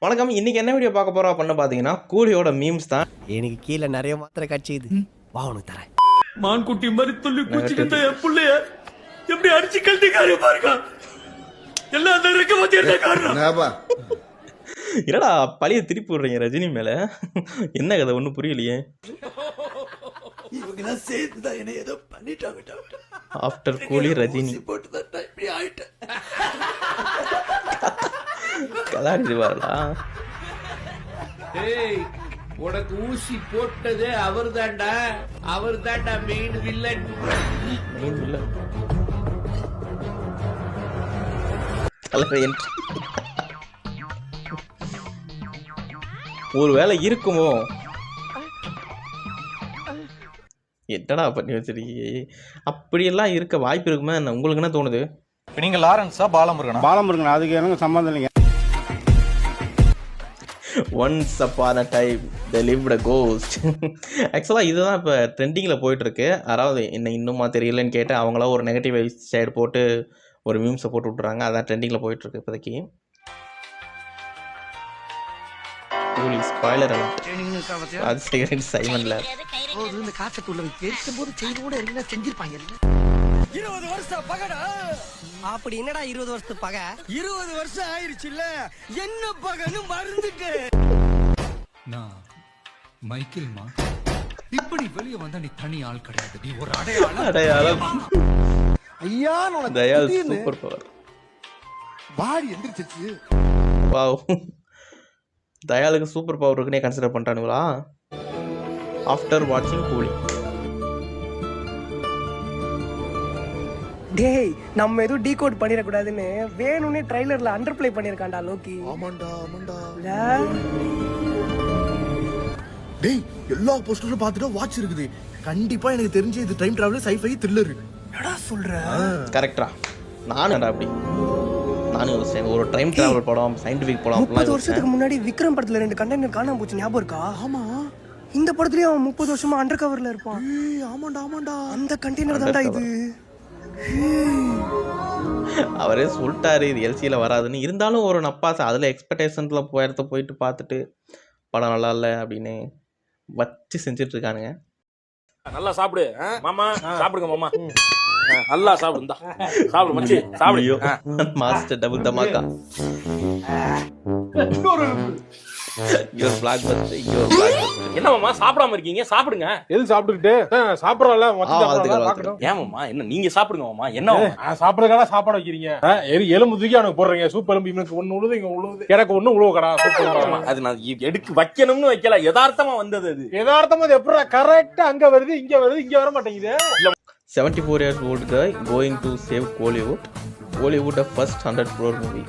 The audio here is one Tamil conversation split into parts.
வணக்கம். இன்னைக்கு என்ன வீடியோ பார்க்க போறோம் அப்படின்னு பாத்தீங்கன்னா கூலியோட மீம்ஸ் தான். எனக்கு கீழே நிறைய மாத்திரை கட்சிது, வா உனக்கு தரேன். மான்குட்டி மாதிரி துள்ளி குச்சிக்கிட்ட என் புள்ளைய எப்படி அடிச்சு கழட்டிக்காரு பாருங்க. எல்லாம் அந்த இருக்க பத்தி என்ன காரணம்? என்னடா பழைய திருப்பி விடுறீங்க ரஜினி மேல? என்ன கதை ஒன்னும் புரியலையே. இவங்க சேர்த்துதான் என்ன ஏதோ பண்ணிட்டாங்க. ஆஃப்டர் கூலி ரஜினி போட்டுதான் இப்படி ஆயிட்டேன். கலாடி வரலா. உனக்கு ஊசி போட்டதே அவர் தாண்டா மெயின் வில்லன். ஒரு வேலை இருக்குமோ? என்னடா பண்ணி வச்சிருக்கீங்க? அப்படியெல்லாம் இருக்க வாய்ப்பு இருக்குமே. உங்களுக்கு என்ன தோணுது? நீங்க லாரன்ஸா பாலமுருகன்? அதுக்கு எனக்கு சம்பந்தம் இல்லைங்க. Once upon a time there lived a ghost. ஆக்சுவலாக இதுதான் இப்போ ட்ரெண்டிங்கில் போயிட்டுருக்கு. அதாவது என்ன இன்னுமா தெரியலன்னு கேட்டு அவங்களா ஒரு நெகட்டிவ் சைடு போட்டு ஒரு மீம்ஸை போட்டு விட்றாங்க. அதான் ட்ரெண்டிங்கில் போயிட்டுருக்கு இப்போதைக்கு. கூலி ஸ்பாய்லர் அது சைமன்ல இந்த காசத்துள்ள போது செய்தோட செஞ்சிருப்பாங்க. 20 வருஷம் பகடா. அப்படி என்னடா 20 வருஷத்து பகை? 20 வருஷம் ஆயிருச்சு இல்ல, என்ன பகன்னு மறந்துட்டு. நான் மைக்கேல்மா, இப்படி வெளியே வந்தா நீ தனி ஆள் கிடையாது, நீ ஒரு அடையாளம். ஐயா தயால் சூப்பர் பவர். பாடி எந்திரிச்சிச்சு. வாவ், தயாலுக்கு சூப்பர் பவர் இருக்குன்னே கன்சிடர் பண்ணிட்டானுங்களா ஆஃப்டர் வாட்சிங் கூலி? டேய், நம்ம எதுவும் டீகோட் பண்ணிடக்கூடாதுன்னு வேணும்னே ட்ரைலர்ல அண்டர் பிளே பண்ணிருக்கான்டா லோக்கி. ஆமாண்டா. டேய், எல்லா போஸ்டரும் பார்த்துட்டு வாட்ச் இருக்குது. கண்டிப்பா எனக்கு தெரிஞ்சு இது டைம் டிராவல் சைஃபை த்ரில்லர். என்னடா சொல்ற? கரெக்டா? நானும் அப்படி யோசிச்சேன். ஒரு டைம் டிராவல் படம், சயின்டிபிக் படம். 30 வருஷத்துக்கு முன்னாடி விக்ரம் படத்துல 2 கண்டெய்னர் காணாம போச்சு, ஞாபகம் இருக்கா? ஆமா, இந்த படத்துலயும் அவன் 30 வருஷமா அண்டர் கவர்ல இருப்பான். ஆமாண்டா. அந்த கண்டெய்னர் தான்டா இது. அவரே சொல்லிட்டாரு இது எல்சியில் வராதுன்னு. இருந்தாலும் ஒரு நப்பாசை அதில் எக்ஸ்பெக்டேஷன்ஸில் போயிட்டு பார்த்துட்டு படம் நல்லா இல்லை அப்படின்னு வச்சு செஞ்சுட்டு இருக்கானுங்க. நல்லா சாப்பிடு மாமா, சாப்பிடுங்க மாமா, நல்லா சாப்பிடு. சாப்பிடு மச்சி, சாப்பிடு. Master double dhamaka. என்ன மாமா சாப்பிடாம இருக்கீங்க? சாப்பிடுங்க. எது சாப்பிட்டுக்கிட்டு சாப்பிடறல ஏன் மாமா, என்ன நீங்க சாப்பிடுங்க மாமா. என்ன சாப்பிடறதுக்கான சாப்பாடு வைக்கிறீங்க? எலும்பு தூக்கி அவனுக்கு போடுறீங்க. சூப் எலும்பு இவனுக்கு ஒண்ணு உழுது, இங்க உழுது, எனக்கு ஒண்ணு உழுவக்கடா. அது நான் எடுக்க வைக்கணும்னு வைக்கல, யதார்த்தமா வந்தது. அது யதார்த்தமா எப்படி கரெக்டா அங்க வருது, இங்க வர மாட்டேங்குது. 74 years old guy going to save Bollywood a first 100 crore movie.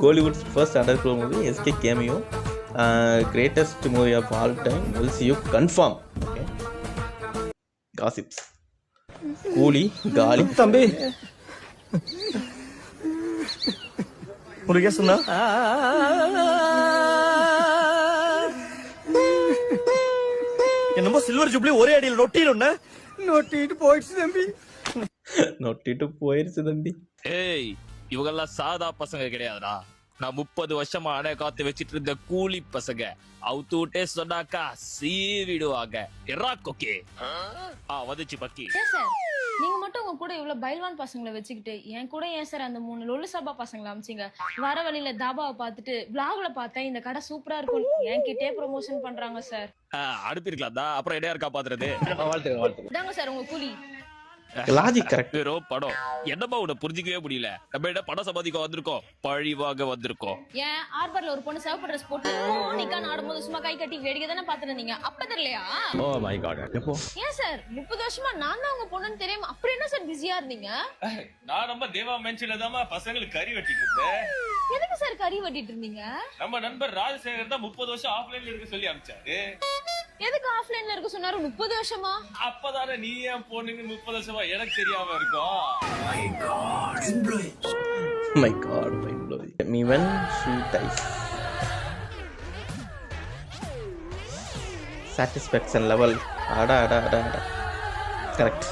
Bollywood's first 100 crore movie, SK cameo, greatest movie of all time, will see you confirm. Okay, gossips. கூலி காலி தம்பி முருகே சொன்னா என்னமோ சில்வர் ஜூப்ளி ஒரே அடியில் நொட்டிட்டு போயிருச்சு தம்பி. ஏய், இவங்கெல்லாம் சாதா பசங்க கிடையாதுடா. நான் 30 வருஷமா அணை காத்து வச்சிட்டு இருந்த கூலி பசங்க. அவுத்துட்டே சொன்னாக்கா சீவிடுவாங்க. ஓகே வந்துச்சு பக்கி. நீங்க மட்டும் உங்க கூட இவ்வளவு பைல்வான் பசங்களை வச்சுக்கிட்டு என் கூட ஏன் சார் அந்த 3 லொல்லு சபா பசங்களை அமிச்சிங்க? வர வழியில தாபாவை பார்த்துட்டு விளாக்ல பார்த்தேன் இந்த கடை சூப்பரா இருக்கும் என்கிட்டே ப்ரொமோஷன் பண்றாங்க சார். அனுப்பிருக்கலாம் தான், அப்புறம் என்ன இருக்கா பாத்துறது. இதாங்க சார் உங்க கூலி. Logic correct. படம் என்னமா உன்னை புரிஞ்சிக்கவே முடியல. நம்ம என்ன படம் சம்பாதிக்க வந்திருக்கோம், பழிவாக வந்திருக்கோம். ஏன் ஆர்பர்ல ஒரு பொண்ணு சிவப்பு ட்ரெஸ் போட்டு நிக்கான் ஆடும்போது சும்மா கை கட்டி வேடிக்கை தானே பாத்துட்டு நீங்க? அப்ப தெரியலையா? Oh my god. எப்போ? ஏன் சார் 30 வருஷமா நான் தான் உங்க பொண்ணுன்னு தெரியும், அப்புறம் என்ன சார் பிஸியா இருந்தீங்க? நான் நம்ம தேவா மென்ஷன்ல தான் பசங்களுக்கு கறி வெட்டிட்டு இருந்தேன். எதுக்கு சார் கறி வெட்டிட்டு இருந்தீங்க? நம்ம நண்பர் ராஜசேகர் தான் 30 வருஷம் ஆஃப்லைன்ல இருக்க சொல்லி அனுப்பிச்சாரு. எதுக்கு ஆஃப்லைன்ல இருக்க சொன்னாரு? 30 வருஷமா? அப்பதானே நீ ஏன் போனீங்க 30 வருஷமா எனக்கு தெரியாம இருக்கும். My God, mind blowing. Me when she dies. Satisfaction level. Ada. Correct.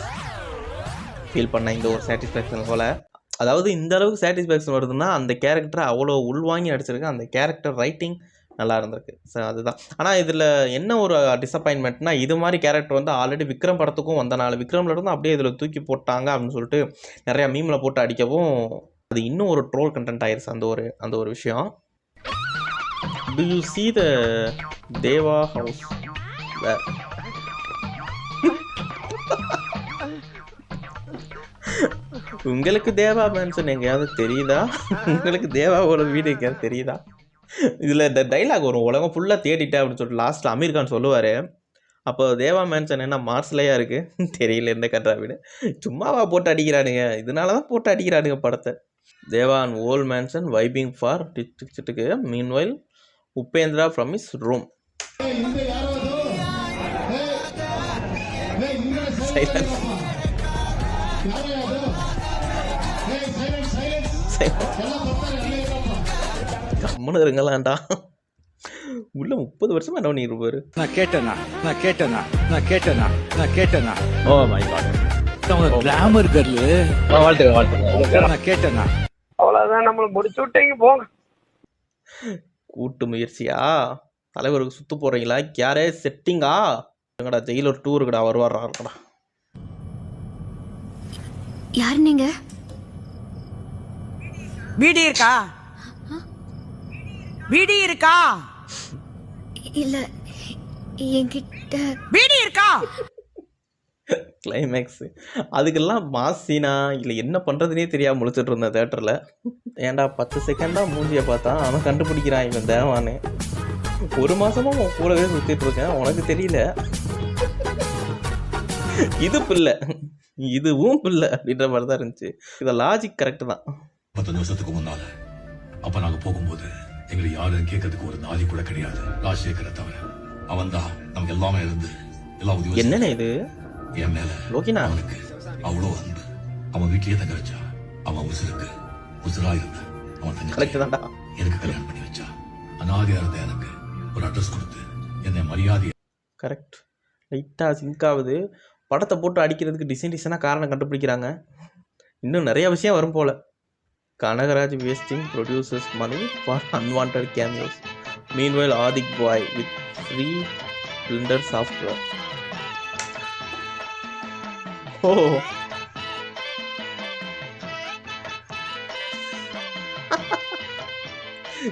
Feel பண்ண இந்த ஒரு சாட்டிஸ்ஃபேக்ஷன் போல். அதாவது இந்த அளவுக்கு சாட்டிஸ்ஃபேக்ஷன் வருதுன்னா அந்த கேரக்டரை அவ்வளோ உள்வாங்கி நடிச்சிருக்கு. அந்த கேரக்டர் ரைட்டிங் நல்லா இருந்திருக்கு. ஸோ அதுதான். ஆனால் இதில் என்ன ஒரு டிசப்பாயின்மெண்ட்னா, இது மாதிரி கேரக்டர் வந்து ஆல்ரெடி விக்ரம் படத்துக்கும் வந்தனால விக்ரமில் இருந்து அப்படியே இதில் தூக்கி போட்டாங்க அப்படின்னு சொல்லிட்டு நிறையா மீமில் போட்டு அடிக்கவும் அது இன்னும் ஒரு ட்ரோல் கண்டென்ட் ஆயிடுச்சு அந்த ஒரு விஷயம். Do you see the Deva house there? உங்களுக்கு தேவா மேன்ஷன் எங்கேயாவது தெரியுதா? உங்களுக்கு தேவாவோட வீடு எங்கேயாவது தெரியுதா? இதில் இந்த டைலாக் வரும், உலகம் ஃபுல்லாக தேடிட்டேன் அப்படின்னு சொல்லிட்டு லாஸ்ட்டில் அமீர் கான் சொல்லுவார். அப்போ தேவா மேன்ஷன் என்ன மார்ஸ்லையா இருக்குது? தெரியல எந்த கட்டுறா வீடு. சும்மாவா போட்டு அடிக்கிறானுங்க, இதனால தான் போட்டு அடிக்கிறானுங்க படத்தை. Deva and old mansion vibing for டிச்சுக்கு. Meanwhile Upendra from is room. கம்முன்னு இருங்களாண்டா. உள்ள 30 வருஷமா என்ன பண்ணி இருப்பாரு. நான் கேட்டேனா oh my God glamour girl நான் கேட்டேனா அவ்வளவுதான், நம்மள முடிச்சு விட்டீங்க போங்க. கூட்டு முயற்சியா? தலைவருக்கு சுத்து போறீங்களா? யாரே செட்டிங்கா? எங்கடா ஜெயிலர் டூ இருக்குடா, வருவாரா இருக்கடா. யார் நீங்க? வீடு இருக்கா? வீடு இருக்கா? இல்ல என்கிட்ட வீடு இருக்கா? கிளைமேக்ஸ் அதுக்கெல்லாம் மாசினா இல்லை என்ன பண்ணுறதுனே தெரியாமல் முழிச்சிட்டு இருந்தேன் தேட்டரில். ஏன்டா 10 செகண்டாக மூஞ்சியை பார்த்தா அவன் கண்டுபிடிக்கிறான் இவன் தேவானு. 1 மாதமாக உன் கூடவே சுற்றிட்டு இருக்கேன், உனக்கு தெரியல. இது பிள்ளை, இதுவும் பிள்ளை அப்படின்ற மாதிரி தான் இருந்துச்சு. இதை லாஜிக் கரெக்டு தான். 15 வருஷத்துக்கு முன்னால அப்ப நாங்க போகும்போது எங்களை யாரும் கேட்கறதுக்கு ஒரு நாதி கூட கிடையாது. ராஜசேகரை தவிர அவன் தான் நமக்கு எல்லாமே இருந்து எல்லா உதவியும். என்னென்ன இது என் மேல லோகினா? அவனுக்கு அவ்வளோ அன்பு. அவன் வீட்லயே தங்க வச்சா. அவன் உசுருக்கு உசுரா இருந்த அவன் கரெக்ட் தங்கச்சி தான்டா. எனக்கு கல்யாணம் பண்ணி வச்சா. அனாதையா இருந்த எனக்கு ஒரு அட்ரஸ் கொடுத்து என்னை மரியாதை. கரெக்ட். லைட்டாக சிங்க் ஆகுது. படத்தை போட்டு அடிக்கிறதுக்கு டிசைனாக காரணம் கண்டுபிடிக்கிறாங்க. இன்னும் நிறைய விஷயம் வரும் போல். Kanagaraj wasting producers money for unwanted cameos. Meanwhile Adhik boy with free blunder software. Oh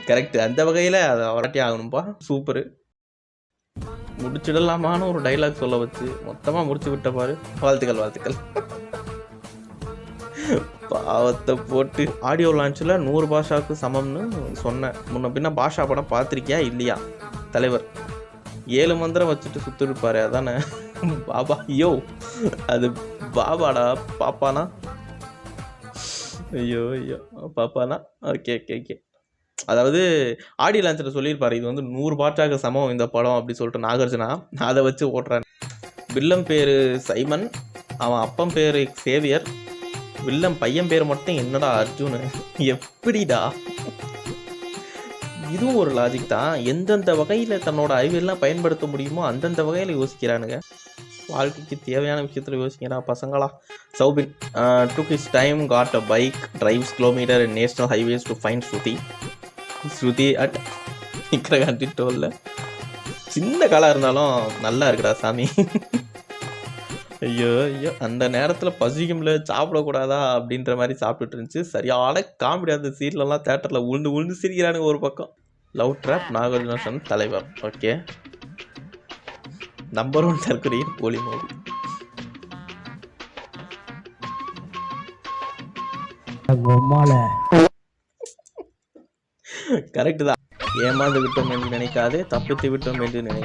correct. அந்த வகையில் அதை வரட்டி ஆகணும்பா. சூப்பரு. முடிச்சிடலாமான்னு ஒரு டைலாக் சொல்ல வச்சு மொத்தமாக முடிச்சு விட்ட பாரு. வாழ்த்துக்கள். பாவத்தை போட்டு ஆடியோ லான்ச்சில் 100 பாஷாவுக்கு சமம்னு சொன்னேன். முன்ன பின்ன பாஷா படம் பார்த்துருக்கியா இல்லையா? தலைவர் 7 மந்திரம் வச்சுட்டு சுற்றிருப்பாரு, அதானே பாபா? ஐயோ அது பாபாடா, பாப்பானா? ஐயோ பாப்பானா? ஓகே. அதாவது ஆடியோ லான்ச்சில் சொல்லியிருப்பாரு, இது வந்து 100 பாட்டாக சமம் இந்த படம் அப்படி சொல்லிட்டு நாகார்ஜுனா அதை வச்சு ஓட்டுறான். வில்லம் பேர் சைமன், அவன் அப்பன் பேர் சேவியர், வில்லம் பையன் பேர் மட்டும் என்னடா அர்ஜுனு. எப்படிடா? இதுவும் ஒரு லாஜிக் தான். எந்தெந்த வகையில் தன்னோட அறிவியெல்லாம் பயன்படுத்த முடியுமோ அந்தந்த வகையில் யோசிக்கிறானுங்க. வாழ்க்கைக்கு தேவையான விஷயத்தில் யோசிக்கிறா பசங்களா. Soubin took his time, got a bike, drives kilometer in national highways to find Shruti at நிக்கரகாண்டி டோல்ல. சின்ன காலாக இருந்தாலும் நல்லா இருக்குடா சாமி. ஐயோ அந்த நேரத்தில் பசிக்கும்ல, சாப்பிடக்கூடாதா அப்படின்ற மாதிரி சாப்பிட்டுட்டு இருந்துச்சு. சரியான காமெடி. அந்த சீட்லலாம் தேட்டரில் உழுந்து சிரிக்கிறானுங்க ஒரு பக்கம். லவ் ட்ராப் நாகார்ஜுன தலைவர். ஓகே, நம்பர் 1 தற்கொலையின் போலி மூவி. கரெக்டு தான். ஏமாந்து விட்டோம் என்று நினைக்காதே, தப்பித்து விட்டோம் என்று நினை.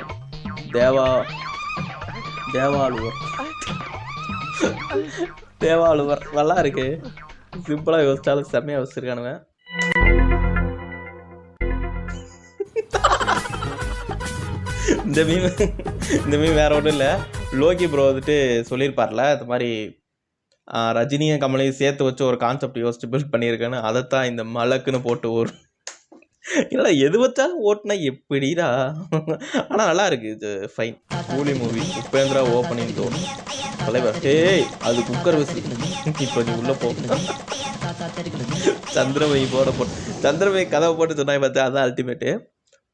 தேவாளுவர் நல்லா இருக்கு. சிம்பிளா யோசிச்சாலும் செம்மையா யோசிச்சிருக்கானுங்க. இந்த மீம் வேற ஒன்றும் இல்லை. லோகி ப்ரோ வந்துட்டு சொல்லியிருப்பார்ல, இந்த மாதிரி ரஜினியும் கமலையும் சேர்த்து வச்சு ஒரு கான்செப்ட் யோசிச்சு பில்ட் பண்ணியிருக்கேன்னு. அதைத்தான் இந்த மலக்குன்னு போட்டு இல்லை எது வச்சாலும் ஓட்டுனா எப்படிடா. ஆனால் நல்லா இருக்கு. இது ஃபைன். கூலி மூவி. உபேந்திரா ஓப்பனிங் தோணும். தலைவர் ஏய் அது குக்கர் விசில். இப்போ நீ உள்ள போ. சந்திரவை போட்டு சந்திரவை கதவை போட்டு சொன்னாங்க பார்த்தா அதான் அல்டிமேட்டு.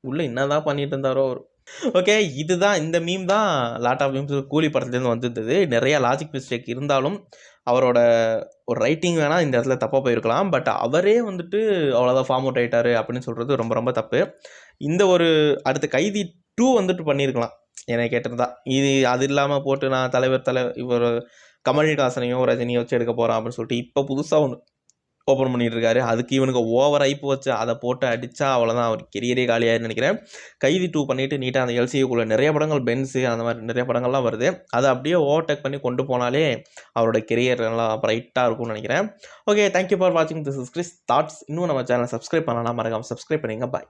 உள்ள என்னதான் பண்ணிட்டு இருந்தாரோ அவர். ஓகே, இதுதான் இந்த மீம் தான் லாட் ஆஃப் மீம்ஸ் கூலி படத்துலேருந்து வந்திருந்தது. நிறைய லாஜிக் மிஸ்டேக் இருந்தாலும் அவரோட ஒரு ரைட்டிங் வேணால் இந்த இடத்துல தப்பாக போயிருக்கலாம். பட் அவரே வந்துட்டு அவ்வளோதான் ஃபார்ம் அவுட் ஆகிட்டாரு அப்படின்னு சொல்கிறது ரொம்ப ரொம்ப தப்பு. இந்த ஒரு அடுத்த கைதி 2 வந்துட்டு பண்ணியிருக்கலாம் என்னை கேட்டிருந்தா. இது அது இல்லாமல் போட்டு நான் தலைவர் இவர் கமல்ஹாசனையோ ரஜினியோ வச்சு எடுக்க போகிறான் அப்படின்னு சொல்லிட்டு இப்போ புதுசாக ஒன்று ஓப்பன் பண்ணிட்டு இருக்காரு. அதுக்கு இவனுக்கு ஓவர் ஐப்பு வச்சு அதை போட்டு அடித்தா அவ்வளோதான் அவர் கெரியரே காலியாயிருன்னு நினைக்கிறேன். கைதி 2 பண்ணிவிட்டு நீட்டாக அந்த எல்சியூக்குள்ளே நிறைய படங்கள் பென்ஸு அந்த மாதிரி நிறைய படங்கள்லாம் வருது. அதை அப்படியே ஓவர்டேக் பண்ணி கொண்டு போனாலே அவரோட கெரியர் நல்லா ப்ரைட்டாக இருக்கும்னு நினைக்கிறேன். ஓகே, தேங்க்யூ ஃபார் வாட்சிங். This is Chris thoughts. இன்னும் நம்ம சேனலை சப்ஸ்கிரைப் பண்ணலாம், மறக்காமல் சப்ஸ்கிரைப் பண்ணிங்க. பாய்.